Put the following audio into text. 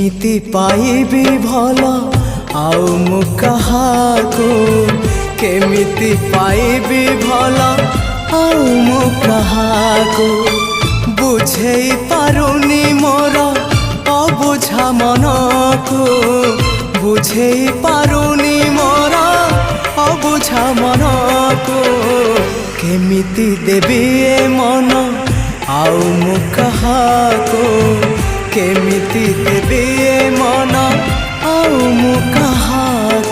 केमिति पाइबी भल आउ मु कहाको केमिति पाइबी भल आउ मु कहाको बुझेई पारुनी मोर अबुझा मनको बुझेई पारुनी मोर अबुझा मनको केमिति देबी ए मन आउ मु कहाको केमिति देबी ए मन आउ मु कहाको।